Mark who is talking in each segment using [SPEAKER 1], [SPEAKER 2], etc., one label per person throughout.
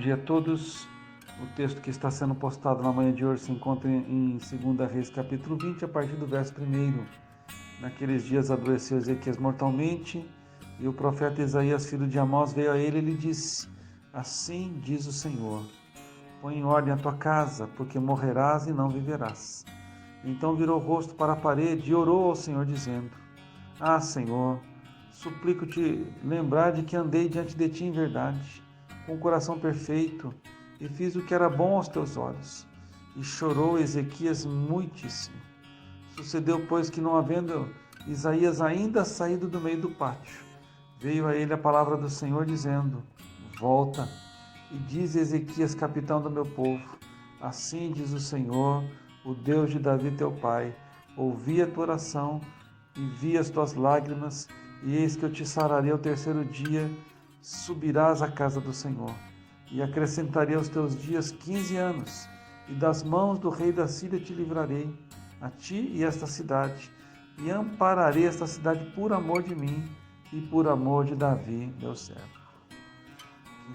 [SPEAKER 1] dia a todos. O texto que está sendo postado na manhã de hoje se encontra em 2 Reis, capítulo 20, a partir do verso 1. Naqueles dias adoeceu Ezequias mortalmente, e o profeta Isaías, filho de Amós, veio a ele e lhe disse: Assim diz o Senhor, põe em ordem a tua casa, porque morrerás e não viverás. Então virou o rosto para a parede e orou ao Senhor, dizendo: Ah, Senhor, suplico-te lembrar de que andei diante de ti em verdade, com o coração perfeito, e fiz o que era bom aos teus olhos. E chorou Ezequias muitíssimo. Sucedeu, pois, que não havendo Isaías ainda saído do meio do pátio, veio a ele a palavra do Senhor, dizendo: Volta, e diz Ezequias, capitão do meu povo: Assim diz o Senhor, o Deus de Davi teu pai: Ouvi a tua oração e vi as tuas lágrimas, e eis que eu te sararei ao terceiro dia, subirás à casa do Senhor, e acrescentarei aos teus dias 15 anos, e das mãos do rei da Síria te livrarei, a ti e esta cidade, e ampararei esta cidade por amor de mim e por amor de Davi, meu servo.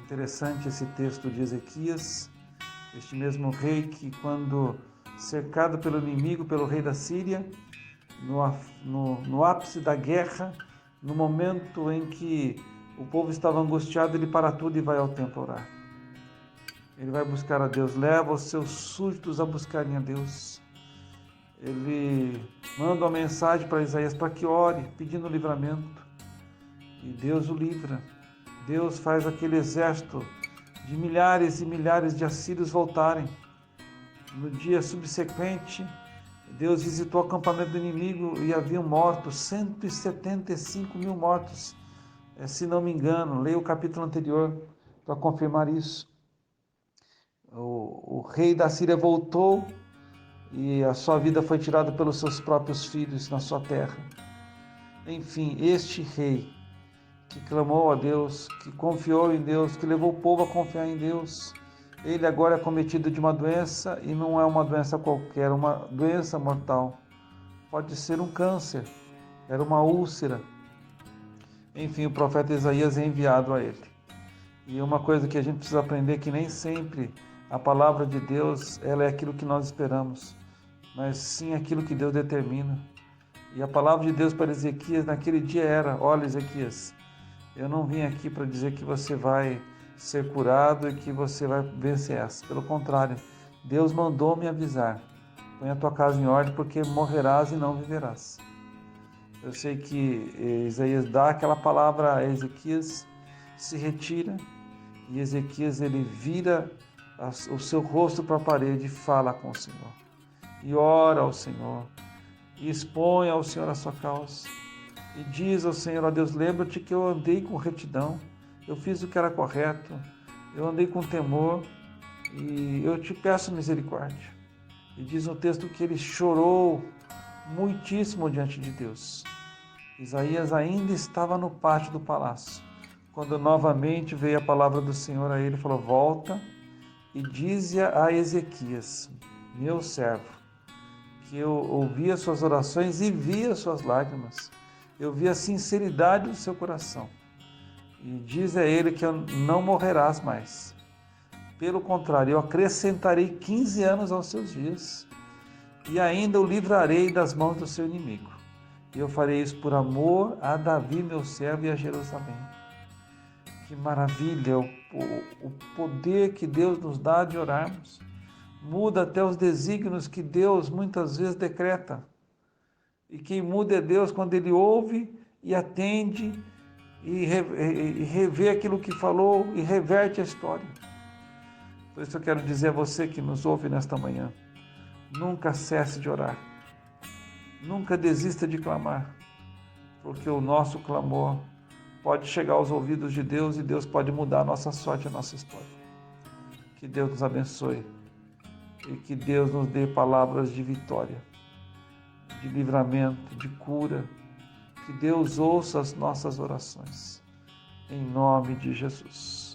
[SPEAKER 1] Interessante esse texto de Ezequias, este mesmo rei que, quando cercado pelo inimigo, pelo rei da Síria, no ápice da guerra, no momento em que o povo estava angustiado, ele para tudo e vai ao templo orar. Ele vai buscar a Deus, leva os seus súditos a buscarem a Deus. Ele manda uma mensagem para Isaías para que ore, pedindo livramento. E Deus o livra. Deus faz aquele exército de milhares e milhares de assírios voltarem. No dia subsequente, Deus visitou o acampamento do inimigo e haviam mortos, 175 mil mortos. Se não me engano, leia o capítulo anterior para confirmar isso. O rei da Síria voltou e a sua vida foi tirada pelos seus próprios filhos na sua terra. Enfim, este rei que clamou a Deus, que confiou em Deus, que levou o povo a confiar em Deus, ele agora é cometido de uma doença, e não é uma doença qualquer, uma doença mortal. Pode ser um câncer, era uma úlcera. Enfim, o profeta Isaías é enviado a ele. E uma coisa que a gente precisa aprender é que nem sempre a palavra de Deus ela é aquilo que nós esperamos, mas sim aquilo que Deus determina. E a palavra de Deus para Ezequias naquele dia era: olha, Ezequias, eu não vim aqui para dizer que você vai ser curado e que você vai vencer essa. Pelo contrário, Deus mandou me avisar: põe a tua casa em ordem, porque morrerás e não viverás. Eu sei que Isaías dá aquela palavra a Ezequias, se retira, e Ezequias ele vira o seu rosto para a parede e fala com o Senhor. E ora ao Senhor, e expõe ao Senhor a sua causa. E diz ao Senhor: ó Deus, lembra-te que eu andei com retidão, eu fiz o que era correto, eu andei com temor, e eu te peço misericórdia. E diz no texto que ele chorou muitíssimo diante de Deus. Isaías ainda estava no pátio do palácio, quando novamente veio a palavra do Senhor a ele e falou: volta e dize a Ezequias, meu servo, que eu ouvi as suas orações e vi as suas lágrimas. Eu vi a sinceridade do seu coração. E diz a ele que não morrerás mais. Pelo contrário, eu acrescentarei 15 anos aos seus dias. E ainda o livrarei das mãos do seu inimigo. E eu farei isso por amor a Davi, meu servo, e a Jerusalém. Que maravilha o poder que Deus nos dá de orarmos. Muda até os desígnios que Deus muitas vezes decreta. E quem muda é Deus quando Ele ouve e atende e revê aquilo que falou e reverte a história. Por isso eu quero dizer a você que nos ouve nesta manhã: nunca cesse de orar. Nunca desista de clamar, porque o nosso clamor pode chegar aos ouvidos de Deus e Deus pode mudar a nossa sorte, a nossa história. Que Deus nos abençoe e que Deus nos dê palavras de vitória, de livramento, de cura. Que Deus ouça as nossas orações. Em nome de Jesus.